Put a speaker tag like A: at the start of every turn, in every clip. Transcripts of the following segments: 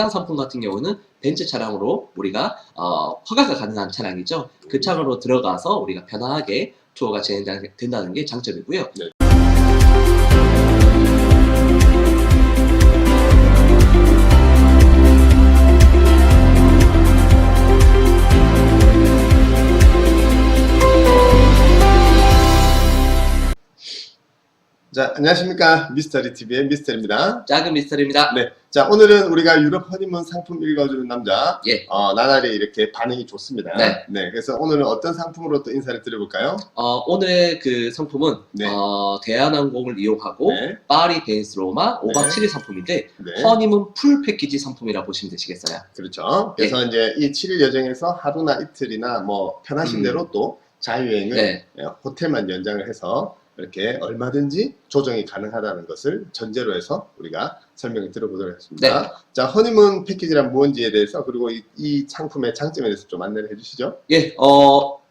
A: 해당 상품 같은 경우는 벤츠 차량으로 우리가 허가가 가능한 차량이죠. 그 차량으로 들어가서 우리가 편하게 투어가 진행된다는 게 장점이고요.
B: 네. 자, 안녕하십니까. 미스터리TV의 미스터리입니다.
A: 작은 미스터리입니다.
B: 네. 자, 오늘은 우리가 유럽 허니문 상품 읽어주는 남자,
A: 예.
B: 나날이 이렇게 반응이 좋습니다.
A: 네.
B: 그래서 오늘은 어떤 상품으로 또 인사를 드려볼까요?
A: 오늘의 그 상품은
B: 네.
A: 대한항공을 이용하고
B: 네.
A: 파리 베니스 로마 5박
B: 네.
A: 7일 상품인데
B: 네.
A: 허니문 풀 패키지 상품이라고 보시면 되시겠어요.
B: 그렇죠. 그래서 이제 이 7일 여정에서 하루나 이틀이나 뭐 편하신 대로 또 자유여행을
A: 네.
B: 호텔만 연장을 해서 이렇게 얼마든지 조정이 가능하다는 것을 전제로 해서 우리가 설명을 들어보도록 하겠습니다.
A: 네.
B: 자, 허니문 패키지란 무엇인지에 대해서 그리고 이 상품의 장점에 대해서 좀 안내를 해주시죠.
A: 예,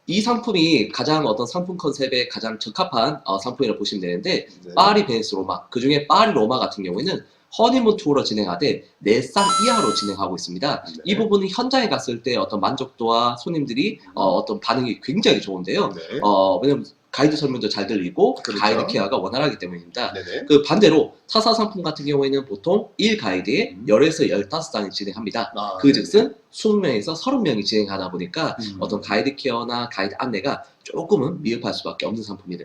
A: 이 상품이 가장 어떤 상품 컨셉에 가장 적합한 상품이라고 보시면 되는데
B: 네.
A: 파리 베니스 로마, 그 중에 파리 로마 같은 경우에는 허니문 투어로 진행하되 4쌍 이하로 진행하고 있습니다.
B: 네.
A: 이 부분은 현장에 갔을 때 어떤 만족도와 손님들이 어떤 반응이 굉장히 좋은데요.
B: 네.
A: 왜냐면 가이드 설명도 잘 들리고
B: 그렇죠.
A: 가이드 케어가 원활하기 때문입니다.
B: 네네.
A: 그 반대로 타사 상품 같은 경우에는 보통 1가이드에 10에서 15쌍이 진행합니다. 그 즉슨 20명에서 30명이 진행하다 보니까 어떤 가이드 케어나 가이드 안내가 조금은 미흡할 수밖에 없는 상품이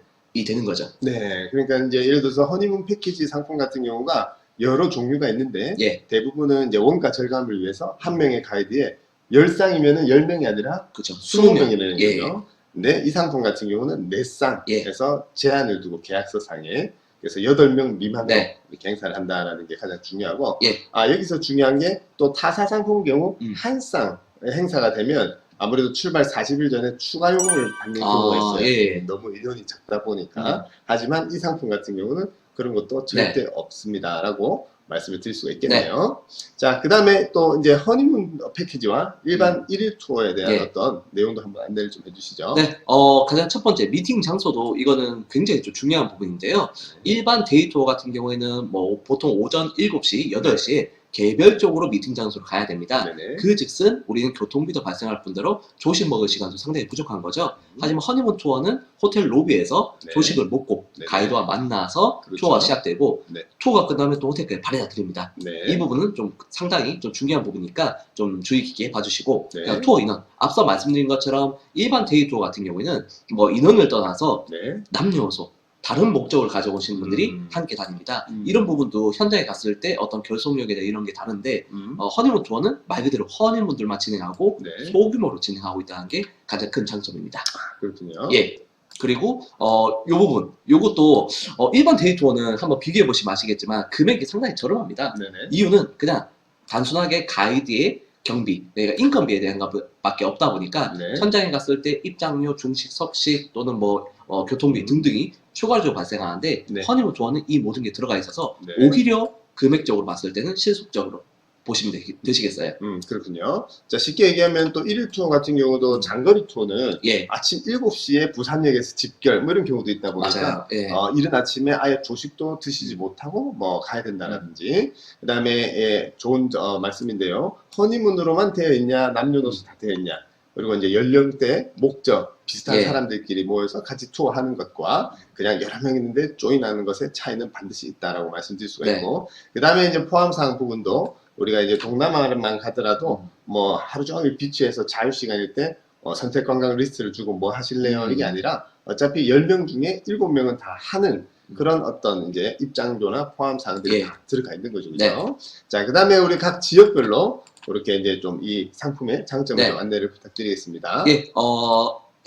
A: 되는 거죠.
B: 네. 그러니까 이제 예를 들어서 허니문 패키지 상품 같은 경우가 여러 종류가 있는데
A: 예.
B: 대부분은 이제 원가 절감을 위해서 한 명의 가이드에 10쌍이면은 10명이 아니라
A: 그렇죠.
B: 20명이라는
A: 예.
B: 거죠. 근데 이 상품 같은 경우는 4쌍에서 제한을 두고 계약서상에 그래서 8명 미만으로
A: 네.
B: 이렇게 행사를 한다는 게 가장 중요하고
A: 예.
B: 여기서 중요한 게 또 타사 상품 경우 한 쌍 행사가 되면 아무래도 출발 40일 전에 추가 요금을 받는 경우가 있어요.
A: 예.
B: 너무 인원이 적다 보니까. 하지만 이 상품 같은 경우는 그런 것도 절대 없습니다라고 말씀을 드릴 수가 있겠네요. 자, 그 다음에 또 이제 허니문 패키지와 일반 1일 투어에 대한 어떤 내용도 한번 안내를 좀 해주시죠.
A: 네, 가장 첫 번째 미팅 장소도 이거는 굉장히 좀 중요한 부분인데요. 일반 데이 투어 같은 경우에는 뭐 보통 오전 7시, 8시에 개별적으로 미팅 장소로 가야 됩니다.
B: 네네.
A: 그 즉슨 우리는 교통비도 발생할 뿐더러 조식 먹을 시간도 상당히 부족한 거죠. 하지만 허니문 투어는 호텔 로비에서
B: 네.
A: 조식을 먹고
B: 네네.
A: 가이드와 만나서
B: 그렇죠.
A: 투어가 시작되고
B: 네.
A: 투어가 끝나면 또 호텔까지 바래다 드립니다.
B: 네.
A: 이 부분은 좀 상당히 좀 중요한 부분이니까 좀 주의 깊게 봐주시고
B: 네.
A: 그냥 투어 인원 앞서 말씀드린 것처럼 일반 데이 투어 같은 경우에는 뭐 인원을 떠나서
B: 네.
A: 남녀노소 다른 목적을 가져오신 분들이 함께 다닙니다. 이런 부분도 현장에 갔을 때 어떤 결속력이나 이런 게 다른데 허니문 투어는 말 그대로 허니문들만 진행하고
B: 네.
A: 소규모로 진행하고 있다는 게 가장 큰 장점입니다.
B: 그렇군요.
A: 예. 그리고 요 부분 요것도 일반 데이 투어는 한번 비교해 보시면 아시겠지만 금액이 상당히 저렴합니다.
B: 네네.
A: 이유는 그냥 단순하게 가이드의 경비, 내가 인건비에 대한 것밖에 없다 보니까
B: 네.
A: 현장에 갔을 때 입장료, 중식, 석식 또는 뭐 교통비 등등이 추가적으로 발생하는데
B: 네.
A: 허니문 투어는 이 모든 게 들어가 있어서
B: 네.
A: 오히려 금액적으로 봤을 때는 실속적으로 보시면 되시겠어요.
B: 그렇군요. 자, 쉽게 얘기하면 또 1일 투어 같은 경우도 장거리 투어는
A: 예,
B: 아침 7시에 부산역에서 집결 뭐 이런 경우도 있다 보니까
A: 맞아요. 예.
B: 이른 아침에 아예 조식도 드시지 못하고 뭐 가야 된다라든지 그 다음에 좋은 말씀인데요. 허니문으로만 되어 있냐 남녀노소 다 되어 있냐 그리고 이제 연령대 목적 비슷한
A: 예.
B: 사람들끼리 모여서 같이 투어하는 것과 그냥 여러 명 있는데 조인하는 것의 차이는 반드시 있다라고 말씀드릴 수가
A: 네.
B: 있고 그 다음에 이제 포함사항 부분도 우리가 이제 동남아만 가더라도 뭐 하루 종일 비치에서 자유시간일 때 선택 관광 리스트를 주고 뭐 하실래요? 이게 아니라 어차피 10명 중에 7명은 다 하는 그런 어떤 이제 입장료나 포함 사항들이
A: 예.
B: 다 들어가 있는 거죠.
A: 네.
B: 그죠? 자, 그 다음에 우리 각 지역별로 이렇게 이제 좀 이 상품의 장점을
A: 네.
B: 좀 안내를 부탁드리겠습니다.
A: 예,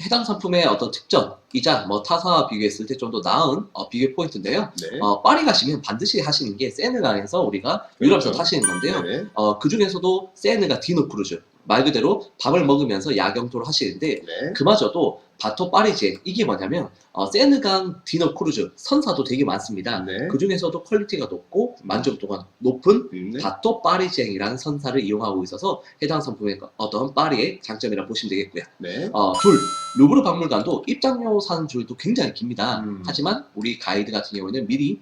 A: 해당 상품의 어떤 특전이자 뭐 타사와 비교했을 때 좀 더 나은 비교 포인트인데요.
B: 네.
A: 파리 가시면 반드시 하시는 게 세느강에서 우리가 유럽에서
B: 그렇죠.
A: 타시는 건데요.
B: 네네.
A: 그 중에서도 세느가 디너 크루즈 말 그대로 밥을 먹으면서 야경 투어를 하시는데
B: 네.
A: 그마저도 바토 파리제 이게 뭐냐면 세느강 디너 크루즈 선사도 되게 많습니다.
B: 네.
A: 그 중에서도 퀄리티가 높고 만족도가 높은
B: 네.
A: 바토 파리쟁이라는 선사를 이용하고 있어서 해당 상품의 어떤 파리의 장점이라 보시면 되겠고요.
B: 네.
A: 둘, 루브르 박물관도 입장료 사는 줄도 굉장히 깁니다.
B: 음.
A: 하지만 우리 가이드 같은 경우에는 미리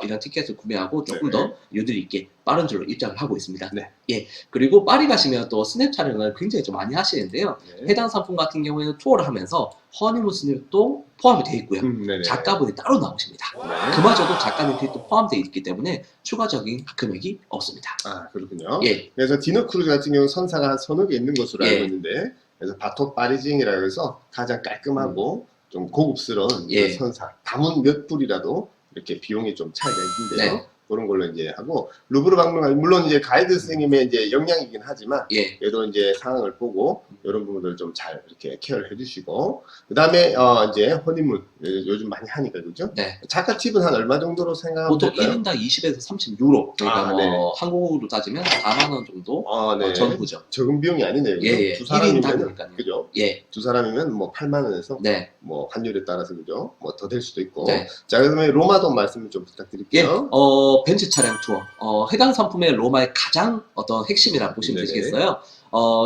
A: 이런 티켓을 구매하고 조금
B: 네.
A: 더 여유를 있게 빠른 줄로 입장을 하고 있습니다.
B: 네.
A: 예. 그리고 파리 가시면 또 스냅 촬영을 굉장히 좀 많이 하시는데요.
B: 네.
A: 해당 상품 같은 경우에는 투어를 하면서 허니문 스냅도 포함이 되어 있고요.
B: 네네.
A: 작가분이 따로 나오십니다.
B: 네.
A: 그마저도 작가님들이 또 포함되어 있기 때문에 추가적인 금액이 없습니다.
B: 아, 그렇군요.
A: 예.
B: 그래서 디너 크루즈 같은 경우는 선사가 한 서너 개 있는 것으로
A: 예.
B: 알고 있는데, 그래서 바토 파리징이라고 해서 가장 깔끔하고 좀 고급스러운
A: 예.
B: 그 선사, 담은 몇 불이라도 이렇게 비용이 좀 차이가 있는데요.
A: 네.
B: 그런 걸로 이제 하고, 루브르 박물관, 물론 이제 가이드 선생님의 이제 역량이긴 하지만,
A: 예.
B: 얘도 이제 상황을 보고 이런 부분들 좀 잘 이렇게 케어를 해주시고, 그 다음에 이제 허니문 요즘 많이 하니까 그죠?
A: 네.
B: 작가 팁은 한 얼마 정도로 생각하면
A: 보통
B: 될까요?
A: 1인당 20에서 30유로. 그러니까
B: 아,
A: 뭐
B: 네.
A: 한국으로 따지면 4만 원 정도
B: 네.
A: 전후죠.
B: 적은 비용이 아니네요. 그죠?
A: 예, 예.
B: 두 사람이면
A: 1인당이니까요.
B: 그죠?
A: 예.
B: 두 사람이면 뭐 8만 원에서
A: 네.
B: 뭐 환율에 따라서 그죠? 뭐 더 될 수도 있고.
A: 네.
B: 자, 그다음에 로마도 말씀을 좀
A: 예.
B: 부탁드릴게요.
A: 벤츠 차량 투어. 해당 상품의 로마의 가장 어떤 핵심이라 보시면
B: 네네.
A: 되시겠어요.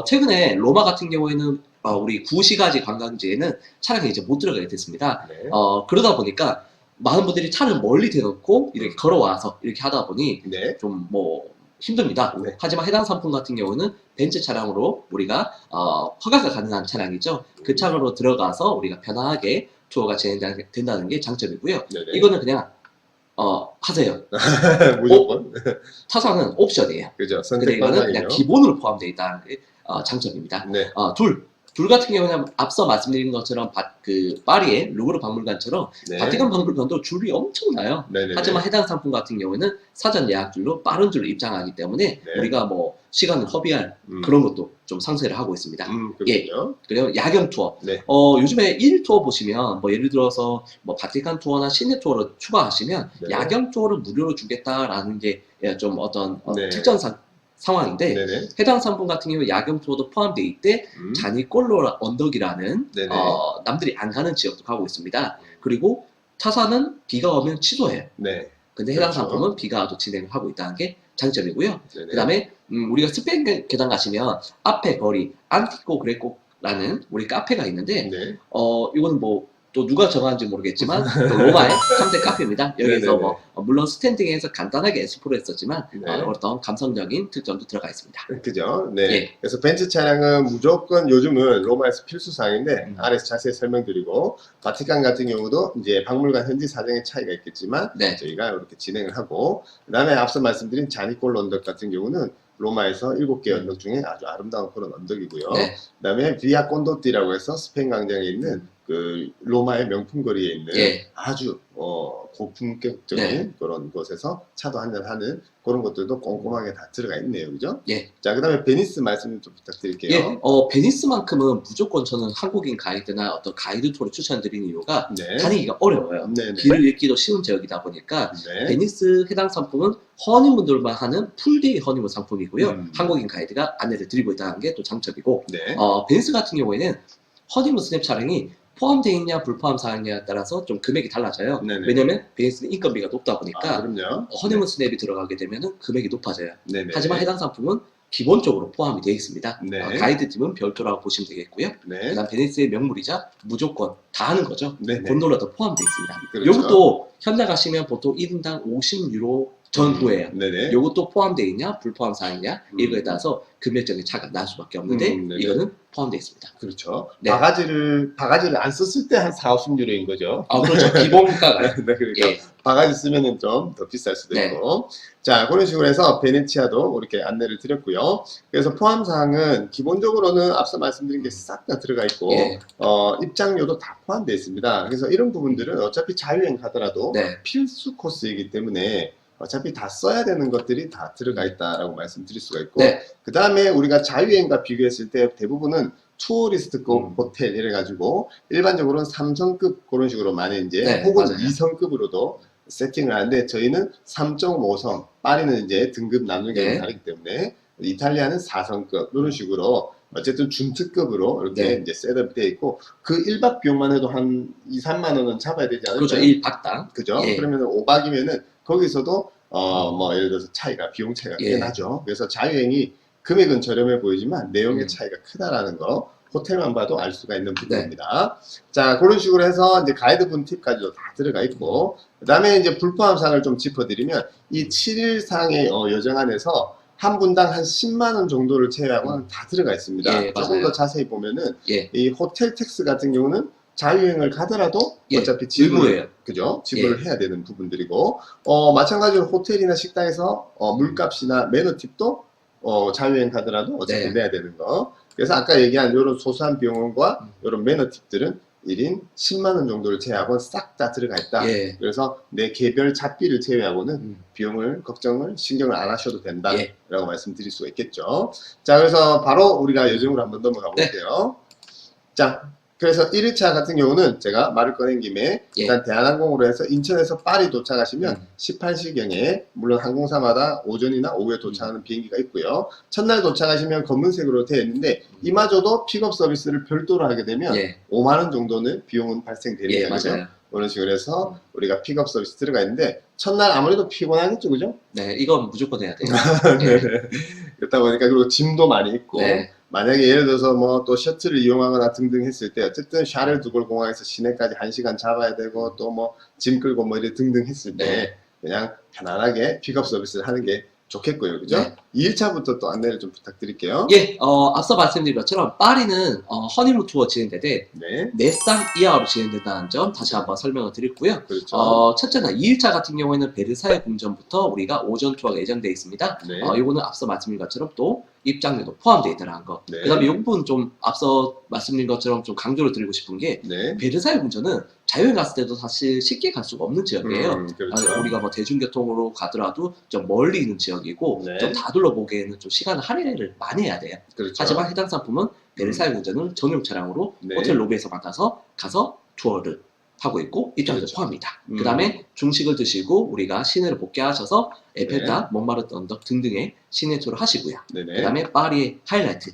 A: 최근에 로마 같은 경우에는 우리 구시가지 관광지에는 차량이 이제 못 들어가게 됐습니다.
B: 네.
A: 그러다 보니까 많은 분들이 차를 멀리 대놓고 이렇게 걸어와서 이렇게 하다 보니
B: 네.
A: 좀 뭐 힘듭니다.
B: 네.
A: 하지만 해당 상품 같은 경우는 벤츠 차량으로 우리가 허가가 가능한 차량이죠. 그 차량으로 들어가서 우리가 편하게 투어가 진행된다는 게 장점이고요.
B: 네네.
A: 이거는 그냥 하세요.
B: 무조건.
A: 타사는 옵션이에요.
B: 그죠?
A: 근데
B: 선택
A: 이거는 그냥
B: 방향이요.
A: 기본으로 포함되어 있다는 게 장점입니다.
B: 네.
A: 둘 같은 경우는 앞서 말씀드린 것처럼 그 파리의 루브르 박물관처럼
B: 네.
A: 바티칸 박물관도 줄이 엄청나요.
B: 네네네.
A: 하지만 해당 상품 같은 경우는 사전 예약줄로 빠른 줄로 입장하기 때문에
B: 네.
A: 우리가 뭐 시간을 허비할
B: 음.
A: 그런 것도 좀 상쇄를 하고 있습니다.
B: 그렇군요.
A: 그리고 야경 투어.
B: 네.
A: 요즘에 1 투어 보시면 뭐 예를 들어서 뭐 바티칸 투어나 시내 투어를 추가하시면
B: 네.
A: 야경 투어를 무료로 주겠다라는 게 좀 어떤
B: 네.
A: 특정 상황인데
B: 네네.
A: 해당 상품 같은 경우 야경 투어도 포함되어 있대 자니꼴로 언덕이라는
B: 네네.
A: 남들이 안 가는 지역도 가고 있습니다. 그리고 타사는 비가 오면 취소해요.
B: 네.
A: 근데 해당
B: 그렇죠.
A: 상품은 비가 와도 진행을 하고 있다는 게 장점이고요.
B: 네네.
A: 그 다음에 우리가 스페인 계단 가시면 앞에 거리 안티코 그레코라는 우리 카페가 있는데
B: 네.
A: 이거는 뭐 또 누가 정하는지 모르겠지만 또 로마의 3대 카페입니다. 여기서
B: 네네네.
A: 뭐 물론 스탠딩에서 간단하게 에스프로 했었지만
B: 네.
A: 어떤 감성적인 특점도 들어가 있습니다.
B: 그죠? 네.
A: 예.
B: 그래서 벤츠 차량은 무조건 요즘은 로마에서 필수 사항인데 아래서 자세히 설명드리고 바티칸 같은 경우도 이제 박물관 현지 사정의 차이가 있겠지만
A: 네.
B: 저희가 이렇게 진행을 하고 그다음에 앞서 말씀드린 자니콜 언덕 같은 경우는 로마에서 7개 언덕 중에 아주 아름다운 그런 언덕이고요.
A: 네.
B: 그다음에 비아 콘도띠라고 해서 스페인 강장에 있는 그 로마의 명품 거리에 있는
A: 예.
B: 아주 고품격적인
A: 네.
B: 그런 곳에서 차도 한잔 하는 그런 것들도 꼼꼼하게 다 들어가 있네요, 그죠?
A: 예.
B: 자, 그다음에 베니스 말씀 좀 부탁드릴게요.
A: 예. 베니스만큼은 무조건 저는 한국인 가이드나 어떤 가이드 투어를 추천드리는 이유가
B: 네.
A: 다니기가 어려워요.
B: 네네.
A: 길을 잃기도 쉬운 지역이다 보니까
B: 네.
A: 베니스 해당 상품은 허니문들만 하는 풀데이 허니문 상품이고요.
B: 음.
A: 한국인 가이드가 안내를 드리고 있다는 게 또 장점이고
B: 네.
A: 베니스 같은 경우에는 허니문 스냅 촬영이 포함되어 있냐 불포함 사항냐에 따라서 좀 금액이 달라져요.
B: 네네.
A: 왜냐면 베니스는 인건비가 높다 보니까
B: 그럼요.
A: 허니문 스냅이 들어가게 되면 금액이 높아져요.
B: 네네.
A: 하지만 해당 상품은 기본적으로 포함이 되어 있습니다.
B: 네.
A: 가이드팀은 별도라고 보시면 되겠고요.
B: 네.
A: 그다음 베니스의 명물이자 무조건 다 하는 거죠.
B: 네네.
A: 곤돌라도 포함되어 있습니다.
B: 그렇죠.
A: 이것도 현장 가시면 보통 1인당 50유로 전후예요.
B: 네네.
A: 이것도 포함되어 있냐 불포함 사항이냐 이거에 따라서 금액적인 차가 날 수밖에 없는데
B: 네네.
A: 이거는 포함되어 있습니다.
B: 그렇죠.
A: 네.
B: 바가지를 안 썼을 때 한 4, 50유로인 거죠.
A: 그렇죠. 기본가가
B: 네, 그러니까
A: 예.
B: 바가지 쓰면은 좀 더 비쌀 수도
A: 네.
B: 있고. 자, 그런 식으로 해서 베네치아도 이렇게 안내를 드렸고요. 그래서 포함 사항은 기본적으로는 앞서 말씀드린 게 싹 다 들어가 있고,
A: 예.
B: 입장료도 다 포함되어 있습니다. 그래서 이런 부분들은 어차피 자유여행 하더라도
A: 네.
B: 필수 코스이기 때문에 어차피 다 써야 되는 것들이 다 들어가 있다라고 말씀드릴 수가 있고,
A: 네.
B: 그 다음에 우리가 자유여행과 비교했을 때 대부분은 투어리스트급 호텔 이래가지고 일반적으로는 3성급 그런 식으로 많이 이제
A: 네,
B: 혹은
A: 맞아요.
B: 2성급으로도 세팅을 하는데 저희는 3.5성 파리는 이제 등급 나누는 게
A: 네.
B: 다르기 때문에 이탈리아는 4성급 이런 식으로 어쨌든 준특급으로 이렇게
A: 네.
B: 이제 셋업이 되어 있고 그 1박 비용만 해도 한 2, 3만 원은 잡아야 되지 않을까요?
A: 그렇죠. 1박당.
B: 그죠?
A: 예.
B: 그러면 5박이면은 거기서도 뭐 예를 들어서 차이가 비용 차이가 꽤
A: 예.
B: 나죠. 그래서 자유여행이 금액은 저렴해 보이지만 내용의
A: 음.
B: 차이가 크다라는 거 호텔만 봐도 알 수가 있는 부분입니다. 자, 그런 식으로 해서 이제 가이드분 팁까지도 다 들어가 있고, 그 다음에 이제 불포함 사항을 좀 짚어드리면, 이 7일상의 여정 안에서 한 분당 한 10만 원 정도를 제외하고는 다 들어가 있습니다.
A: 예,
B: 조금
A: 맞아요.
B: 더 자세히 보면은,
A: 예.
B: 이 호텔 텍스 같은 경우는 자유여행을 가더라도
A: 예,
B: 어차피 지불을,
A: 의무예요.
B: 그죠? 지불을 해야 되는 부분들이고, 마찬가지로 호텔이나 식당에서 물값이나 매너팁도 자유여행 가더라도 어차피
A: 네.
B: 내야 되는 거. 그래서 아까 얘기한 이런 소소한 비용과 이런 매너팁들은 1인 10만 원 정도를 제외하고 싹 다 들어가 있다.
A: 예.
B: 그래서 내 개별 잡비를 제외하고는 비용을 걱정을 신경을 안 하셔도 된다.
A: 예.
B: 라고 말씀드릴 수가 있겠죠. 자, 그래서 바로 우리가 여정으로 한번 넘어가
A: 네.
B: 볼게요. 자, 그래서 1일차 같은 경우는 제가 말을 꺼낸 김에
A: 예.
B: 일단 대한항공으로 해서 인천에서 파리 도착하시면 18시경에 물론 항공사마다 오전이나 오후에 도착하는 비행기가 있고요. 첫날 도착하시면 검은색으로 되어 있는데 이마저도 픽업 서비스를 별도로 하게 되면
A: 예.
B: 5만 원 정도는 비용은 발생되니까
A: 예,
B: 그죠?
A: 맞아요.
B: 그런 식으로 해서 우리가 픽업 서비스 들어가 있는데 첫날 아무래도 피곤하겠죠, 그죠?
A: 네, 이건 무조건 해야 돼요.
B: 네. 그렇다 보니까 그리고 짐도 많이 있고
A: 네.
B: 만약에 예를 들어서 뭐 또 셔틀을 이용하거나 등등 했을 때 어쨌든 샤를 두골 공항에서 시내까지 1시간 잡아야 되고 또 뭐 짐 끌고 뭐 이래 등등 했을 때
A: 네.
B: 그냥 편안하게 픽업 서비스를 하는 게 좋겠고요, 그죠?
A: 네.
B: 2일차부터 또 안내를 좀 부탁드릴게요.
A: 예, 앞서 말씀드린 것처럼 파리는 허니문 투어 진행되되
B: 네,
A: 4쌍 이하로 진행된다는 점 다시 한번 설명을 드렸고요.
B: 그렇죠.
A: 첫째는 2일차 같은 경우에는 베르사유 궁전부터 우리가 오전 투어가 예정되어 있습니다.
B: 네,
A: 요거는 앞서 말씀드린 것처럼 또 입장료도 포함되어 있다는 거.
B: 네.
A: 그 다음에 이 부분 좀 앞서 말씀드린 것처럼 좀 강조를 드리고 싶은 게
B: 네,
A: 베르사유 궁전은 자유여행 갔을 때도 사실 쉽게 갈 수가 없는 지역이에요.
B: 그렇죠.
A: 우리가 뭐 대중교통으로 가더라도 좀 멀리 있는 지역이고
B: 네.
A: 좀 다 둘러보기에는 좀 시간을 할애를 많이 해야 돼요.
B: 그렇죠.
A: 하지만 해당 상품은 베르사유 궁전을 전용 차량으로
B: 네.
A: 호텔 로비에서 만나서 가서 투어를 하고 있고 입장료도
B: 그렇죠.
A: 포함입니다. 그 다음에 중식을 드시고 우리가 시내를 복귀하셔서 에펠탑, 몬마르트 언덕 등등의 시내 투어를 하시고요.
B: 네네.
A: 그 다음에 파리의 하이라이트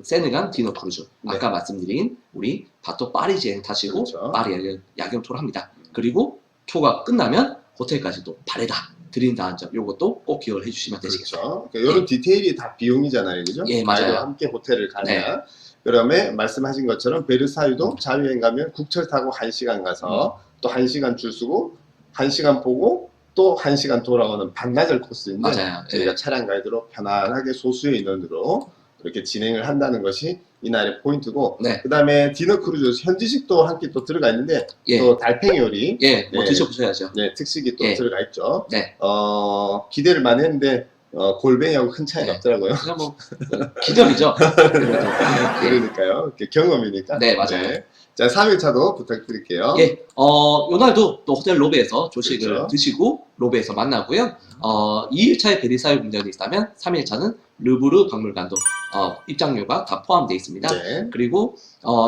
A: 세느강 디너 크루즈
B: 네.
A: 아까 말씀드린 우리 바토 파리지행 타시고
B: 그렇죠.
A: 파리 야경 투어를 합니다. 그리고 투어가 끝나면 호텔까지도 바래다 드린다는 점 요것도 꼭 기억을 해주시면 되시겠어요.
B: 그렇죠. 그러니까 이런 디테일이 다 비용이잖아요, 그죠?
A: 예, 맞아요.
B: 가이드와 함께 호텔을 가냐.
A: 네.
B: 그다음에 말씀하신 것처럼 베르사유도 자유여행 가면 국철 타고 1시간 가서 또 1시간 줄 서고 1시간 보고 또 1시간 돌아오는 반나절 코스인데
A: 맞아요.
B: 저희가
A: 예.
B: 차량 가이드로 편안하게 소수의 인원으로 이렇게 진행을 한다는 것이 이날의 포인트고
A: 네.
B: 그 다음에 디너 크루즈 현지식도 함께 또 들어가 있는데
A: 예.
B: 또 달팽이 요리
A: 예, 뭐
B: 네.
A: 드셔보셔야죠.
B: 네, 특식이 또
A: 예.
B: 들어가 있죠.
A: 네.
B: 기대를 많이 했는데 골뱅이하고 큰 차이가
A: 네.
B: 없더라고요.
A: 그냥 뭐 기념이죠. 예.
B: 그러니까요. 경험이니까.
A: 네, 맞아요.
B: 자, 3일차도 부탁드릴게요.
A: 예, 요날도 또 호텔 로비에서 조식을
B: 그렇죠.
A: 드시고 로비에서 만나고요. 2일차에 베르사유 궁전이 있다면 3일차는 르브르 박물관도 입장료가 다 포함되어 있습니다.
B: 네,
A: 그리고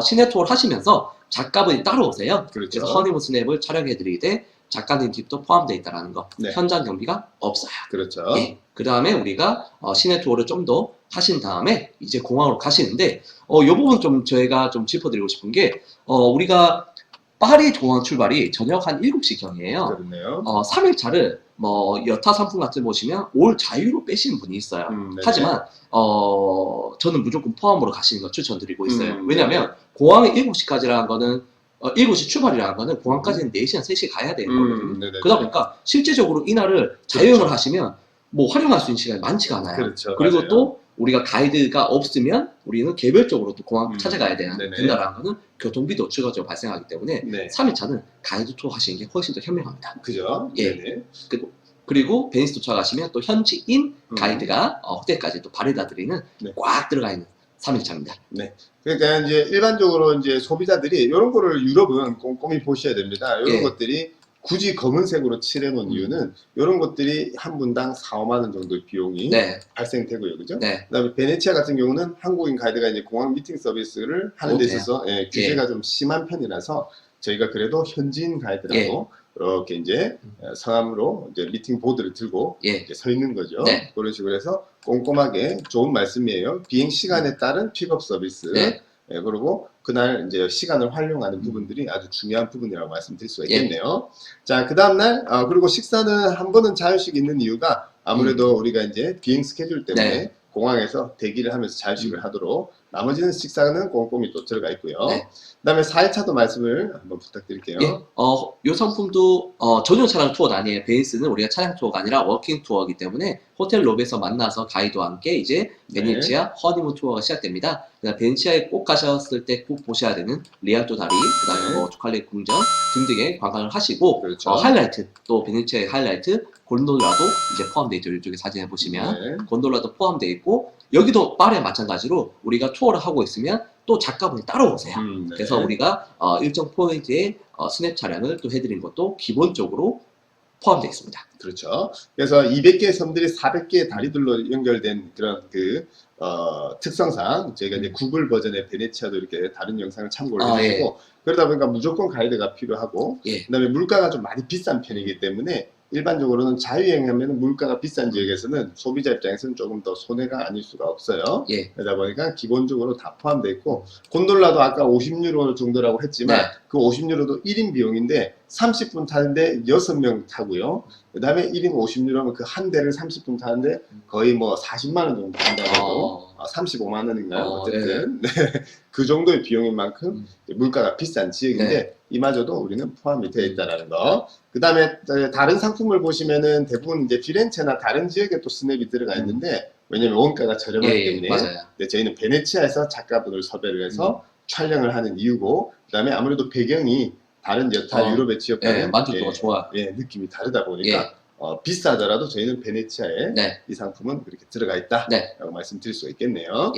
A: 시내 투어를 하시면서 작가분이 따로 오세요.
B: 그렇죠.
A: 그래서 허니문 스냅을 촬영해드리되 작가님 팁도 포함되어 있다는 거.
B: 네.
A: 현장 경비가 없어요.
B: 그렇죠.
A: 예. 그 다음에 우리가 시내 투어를 좀 더 하신 다음에 이제 공항으로 가시는데 이 부분 좀 저희가 좀 짚어드리고 싶은 게 우리가 파리 공항 출발이 저녁 한 7시경이에요.
B: 그렇네요.
A: 3일차를 뭐 여타 상품 같은 거 보시면 올 자유로 빼시는 분이 있어요.
B: 네네.
A: 하지만 저는 무조건 포함으로 가시는 거 추천드리고 있어요.
B: 네.
A: 왜냐면 공항에 7시까지라는 거는 7시 출발이라는 거는 공항까지는 4시간, 3시 가야 되는 거거든요.
B: 네네.
A: 그러다 보니까 실제적으로 이날을 자유여행을 하시면 뭐 활용할 수 있는 시간이 많지가 않아요.
B: 그렇죠.
A: 그리고
B: 맞아요.
A: 또 우리가 가이드가 없으면 우리는 개별적으로 또 공항 찾아가야
B: 네네.
A: 된다라는 거는 교통비도 추가적으로 발생하기 때문에
B: 네.
A: 3일차는 가이드 투어 하시는 게 훨씬 더 현명합니다.
B: 그죠?
A: 예.
B: 네네.
A: 그리고 베니스 도착하시면 또 현지인 가이드가 호텔까지 또 바래다 드리는
B: 네.
A: 꽉 들어가 있는 3일차입니다.
B: 그러니까 이제 일반적으로 이제 소비자들이 이런 거를 유럽은 꼼꼼히 보셔야 됩니다. 이런
A: 예.
B: 것들이 굳이 검은색으로 칠해놓은 이유는 이런 것들이 한 분당 4, 5만 원 정도의 비용이
A: 네,
B: 발생되고요, 그죠?
A: 네,
B: 그다음에 베네치아 같은 경우는 한국인 가이드가 이제 공항 미팅 서비스를 하는 데
A: 못해요.
B: 있어서 규제가 좀 심한 편이라서 저희가 그래도 현지인 가이드라고 이렇게 이제 성함으로 이제 미팅 보드를 들고
A: 예.
B: 이렇게 서 있는 거죠.
A: 네.
B: 그런 식으로 해서 꼼꼼하게 좋은 말씀이에요. 비행 시간에 따른 픽업 서비스.
A: 네.
B: 예, 그리고 그날 이제 시간을 활용하는 부분들이 아주 중요한 부분이라고 말씀드릴 수가 있겠네요. 자, 그 다음날, 그리고 식사는 한 번은 자유식 있는 이유가 아무래도 우리가 이제 비행 스케줄 때문에
A: 네.
B: 공항에서 대기를 하면서 자유식을 하도록 나머지는 식사는 꼼꼼히 또 들어가 있고요.
A: 네.
B: 그 다음에 4일차도 말씀을 한번 부탁드릴게요.
A: 예, 요 상품도 전용 차량 투어는 아니에요. 베이스는 우리가 차량 투어가 아니라 워킹 투어이기 때문에 호텔 로비에서 만나서 가이드와 함께 이제 베네치아 허니문 투어가 시작됩니다. 베네치아에 꼭 가셨을 때 꼭 보셔야 되는 리알토 다리, 그다음에 뭐 조칼레 궁전 등등의 관광을 하시고
B: 그렇죠.
A: 하이라이트, 또 베네치아의 하이라이트 곤돌라도 이제 포함되어 있죠. 이쪽에 사진을 보시면 곤돌라도 포함되어 있고 여기도 파리와 마찬가지로 우리가 투어를 하고 있으면 또 작가분이 따로 오세요.
B: 네.
A: 그래서 우리가 일정 포인트에 스냅 촬영을 또 해드린 것도 기본적으로 포함되어 있습니다.
B: 그렇죠. 그래서 200개의 섬들이 400개의 다리들로 연결된 그런 특성상 저희가 이제 구글 버전의 베네치아도 이렇게 다른 영상을 참고를 해주시고 그러다 보니까 무조건 가이드가 필요하고 그다음에 물가가 좀 많이 비싼 편이기 때문에 일반적으로는 자유여행하면 물가가 비싼 지역에서는 소비자 입장에서는 조금 더 손해가 아닐 수가 없어요. 그러다 보니까 기본적으로 다 포함되어 있고 곤돌라도 아까 50유로 정도라고 했지만 그 50유로도 1인 비용인데 30분 타는데 6명 타고요. 그 다음에 1인 50유로면 그 한 대를 30분 타는데 거의 뭐 40만 원 정도 한다고 35만 원인가요? 어쨌든 그 정도의 비용인 만큼 물가가 비싼 지역인데 이마저도 우리는 포함이 되어 있다는 거. 그 다음에 다른 상품을 보시면은 대부분 이제 피렌체나 다른 지역에 또 스냅이 들어가 있는데 왜냐면 원가가 저렴하기 때문에 근데 저희는 베네치아에서 작가분을 섭외를 해서 촬영을 하는 이유고 그 다음에 아무래도 배경이 다른 여타 유럽의 지역과는
A: 만족도가 좋아.
B: 느낌이 다르다 보니까 비싸더라도 저희는 베네치아에 이 상품은 그렇게 들어가 있다라고 말씀드릴 수가 있겠네요.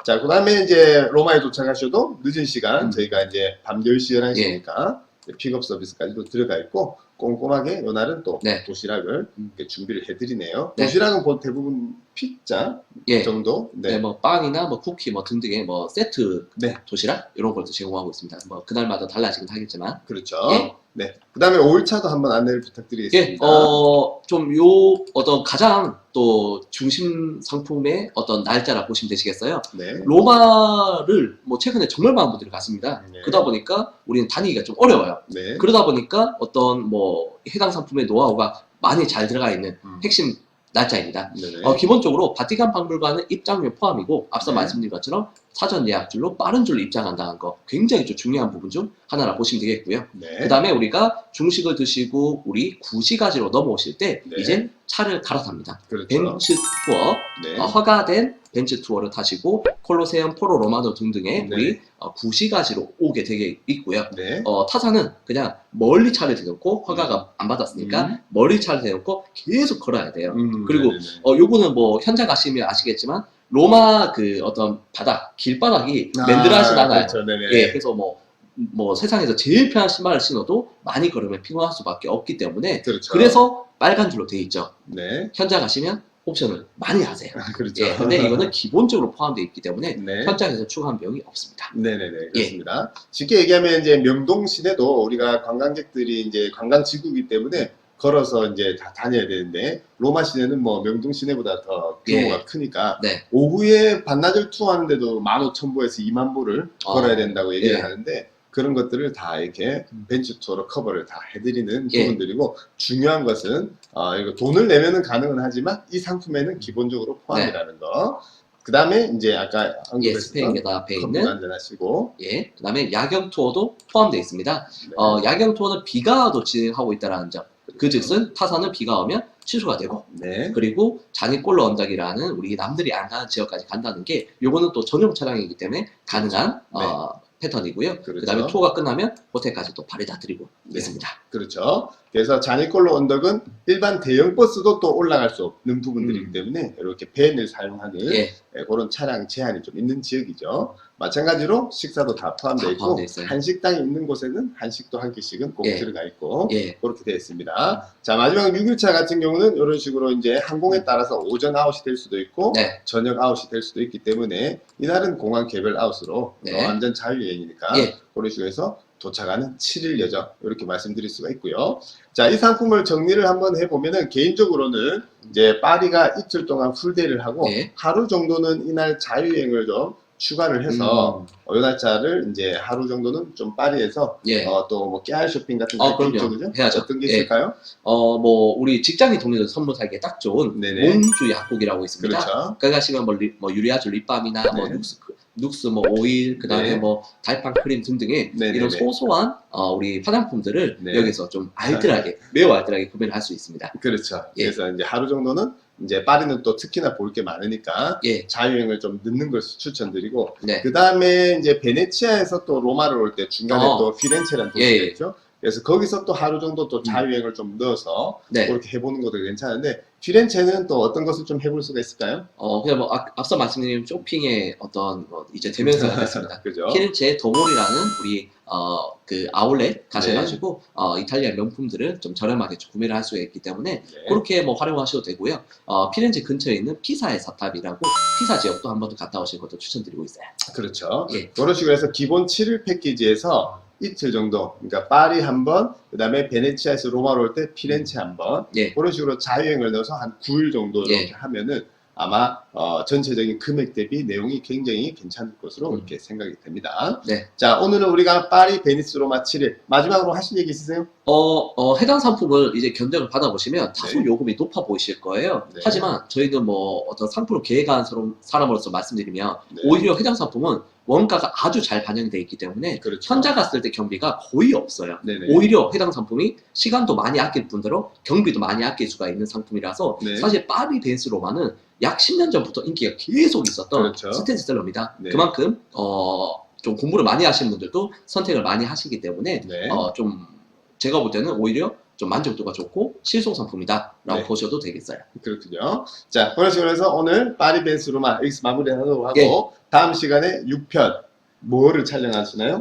B: 자, 그 다음에 이제 로마에 도착하셔도 늦은 시간 저희가 이제 밤 10시, 11시니까 픽업 서비스까지도 들어가 있고 꼼꼼하게 이날은 또 도시락을 이렇게 준비를 해드리네요. 도시락은 대부분 피자 정도.
A: 뭐 빵이나 뭐 쿠키 뭐 등등의 뭐 세트 도시락 이런 것도 제공하고 있습니다. 뭐 그날마다 달라지긴 하겠지만.
B: 그렇죠. 그 다음에 5일차도 한번 안내를 부탁드리겠습니다.
A: 좀 어떤 가장 또 중심 상품의 어떤 날짜라 보시면 되시겠어요. 로마를 뭐 최근에 정말 많은 분들이 갔습니다. 그러다 보니까 우리는 다니기가 좀 어려워요. 그러다 보니까 어떤 뭐 해당 상품의 노하우가 많이 잘 들어가 있는 핵심 날짜입니다. 기본적으로 바티칸 박물관은 입장료 포함이고 앞서 말씀드린 것처럼 사전 예약줄로 빠른 줄로 입장한다는 거 굉장히 좀 중요한 부분 중 하나라 보시면 되겠고요. 그 다음에 우리가 중식을 드시고 우리 구시가지로 넘어오실 때 이제 차를 갈아탑니다. 벤츠 투어, 허가된 벤츠 투어를 타시고 콜로세움, 포로 로마노 등등의 우리 구시가지로 오게 되게 있고요. 타사는 그냥 멀리 차를 대놓고 허가가 안 받았으니까 멀리 차를 대놓고 계속 걸어야 돼요. 그리고 요거는 뭐 현장 가시면 아시겠지만 로마 그 어떤 바닥, 길바닥이 맨들하진 않아요. 그래서 뭐 세상에서 제일 편한 신발을 신어도 많이 걸으면 피곤할 수밖에 없기 때문에 그래서 빨간 줄로 되어 있죠. 현장 가시면 옵션을 많이 하세요. 근데 이거는 기본적으로 포함되어 있기 때문에 현장에서 추가한 비용이 없습니다.
B: 그렇습니다. 쉽게 얘기하면 이제 명동 시내도 우리가 관광객들이 이제 관광지구이기 때문에 걸어서 이제 다 다녀야 되는데 로마 시내는 뭐 명동 시내보다 더 규모가 크니까 오후에 반나절 투어하는데도 15,000보에서 20,000보를 걸어야 된다고 얘기를 하는데 그런 것들을 다 이렇게 벤츠 투어로 커버를 다 해드리는 부분들이고 중요한 것은 이거 돈을 내면은 가능은 하지만 이 상품에는 기본적으로 포함이라는 거. 그 다음에 이제 아까
A: 스페인 계단 앞에 있는
B: 한잔하시고
A: 그 다음에 야경 투어도 포함되어 있습니다. 야경 투어는 비가 와도 진행하고 있다는 점. 그 즉슨 타사는 비가 오면 취소가 되고 그리고 자니꼴로 언덕이라는 우리 남들이 안 가는 지역까지 간다는 게 요거는 또 전용 차량이기 때문에 가능한 패턴이고요. 그 다음에 투어가 끝나면 호텔까지 또 발에다 드리고 있습니다.
B: 그렇죠. 그래서 자니꼴로 언덕은 일반 대형 버스도 또 올라갈 수 없는 부분들이기 때문에 이렇게 밴을 사용하는 그런 차량 제한이 좀 있는 지역이죠. 마찬가지로 식사도 다 포함되어 있고 한식당이 있는 곳에는 한식도 한 끼씩은 꼭 들어가 있고 그렇게 되어 있습니다. 자, 마지막 6일차 같은 경우는 이런 식으로 이제 항공에 따라서 오전 아웃이 될 수도 있고 저녁 아웃이 될 수도 있기 때문에 이날은 공항 개별 아웃으로 완전 자유여행이니까 그런 식으로 해서 도착하는 7일 여정 이렇게 말씀드릴 수가 있고요. 자, 이 상품을 정리를 한번 해보면은 개인적으로는 이제 파리가 이틀 동안 풀데이를 하고
A: 네.
B: 하루 정도는 이날 자유여행을 좀 추가를 해서 요 날짜를 이제 하루 정도는 좀 파리에서
A: 예.
B: 또 뭐 깨알 쇼핑 같은 거
A: 그럼요.
B: 있죠, 그죠?
A: 해야죠.
B: 어떤 게
A: 예.
B: 있을까요?
A: 뭐 우리 직장인 동료들 선물 사기에 딱 좋은
B: 네네.
A: 몸주 약국이라고 있습니다.
B: 그렇죠.
A: 거기 가시면 뭐 유리아주 립밤이나 뭐
B: 네.
A: 눅스 뭐 오일, 그다음에
B: 네.
A: 뭐 달팽 크림 등등의
B: 네네네.
A: 이런 소소한 우리 화장품들을
B: 네.
A: 여기서 좀 알뜰하게 매우 알뜰하게 구매를 할 수 있습니다.
B: 그렇죠.
A: 예.
B: 그래서 이제 하루 정도는 이제 파리는 또 특히나 볼 게 많으니까
A: 예.
B: 자유여행을 좀 늦는 걸 추천드리고
A: 네.
B: 그 다음에 이제 베네치아에서 또 로마를 올 때 중간에 또 피렌체라는 도시가
A: 예.
B: 있죠. 그래서 거기서 또 하루 정도 또 자유여행을 좀 넣어서
A: 네.
B: 그렇게 해보는 것도 괜찮은데 피렌체는 또 어떤 것을 좀 해볼 수가 있을까요?
A: 그냥 뭐 앞서 말씀드린 쇼핑의 어떤 이제 대명사가 됐습니다.
B: 그죠?
A: 피렌체 도몰이라는 우리 그 아울렛 가셔가지고 이탈리아 명품들을 좀 저렴하게 좀 구매를 할 수 있기 때문에
B: 네.
A: 그렇게 뭐 활용하셔도 되고요. 피렌체 근처에 있는 피사의 사탑이라고 피사 지역도 한번 더 갔다 오실 것도 추천드리고 있어요.
B: 그렇죠.
A: 예.
B: 그런 식으로 해서 기본 7일 패키지에서 이틀 정도, 그러니까 파리 한 번, 그 다음에 베네치아에서 로마로 올 때 피렌체 한 번,
A: 예.
B: 그런 식으로 자유여행을 넣어서 한 9일 정도
A: 예.
B: 이렇게 하면은 아마 전체적인 금액 대비 내용이 굉장히 괜찮을 것으로 이렇게 생각이 됩니다.
A: 네.
B: 자, 오늘은 우리가 파리, 베니스, 로마 7일 마지막으로 하실 얘기 있으세요?
A: 해당 상품을 이제 견적을 받아보시면 다소
B: 네.
A: 요금이 높아 보이실 거예요.
B: 네.
A: 하지만 저희는 뭐 어떤 상품을 계획한 사람으로서 말씀드리면
B: 네.
A: 오히려 해당 상품은 원가가 아주 잘 반영이 되어 있기 때문에
B: 그렇죠.
A: 현자 갔을 때 경비가 거의 없어요.
B: 네네.
A: 오히려 해당 상품이 시간도 많이 아낄 뿐더러 경비도 많이 아낄 수가 있는 상품이라서
B: 네.
A: 사실 파리 베니스 로마는 약 10년 전부터 인기가 계속 있었던
B: 그렇죠.
A: 스테디셀러입니다.
B: 네.
A: 그만큼 좀 공부를 많이 하시는 분들도 선택을 많이 하시기 때문에
B: 네.
A: 좀 제가 볼 때는 오히려 좀 만족도가 좋고 실속 상품이다라고
B: 네.
A: 보셔도 되겠어요.
B: 그렇군요. 자, 그런 식으로 해서 오늘 파리, 베니스, 로마 여기서 마무리하도록 하고
A: 예.
B: 다음 시간에 6편 뭐를 촬영하시나요?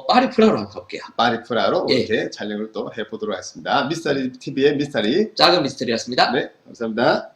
A: 파리 프라하로 한번 가볼게요.
B: 파리 프라로
A: 예.
B: 이렇게 촬영을 또 해보도록 하겠습니다. 미스터리 TV의 미스터리.
A: 작은 미스터리였습니다.
B: 네, 감사합니다.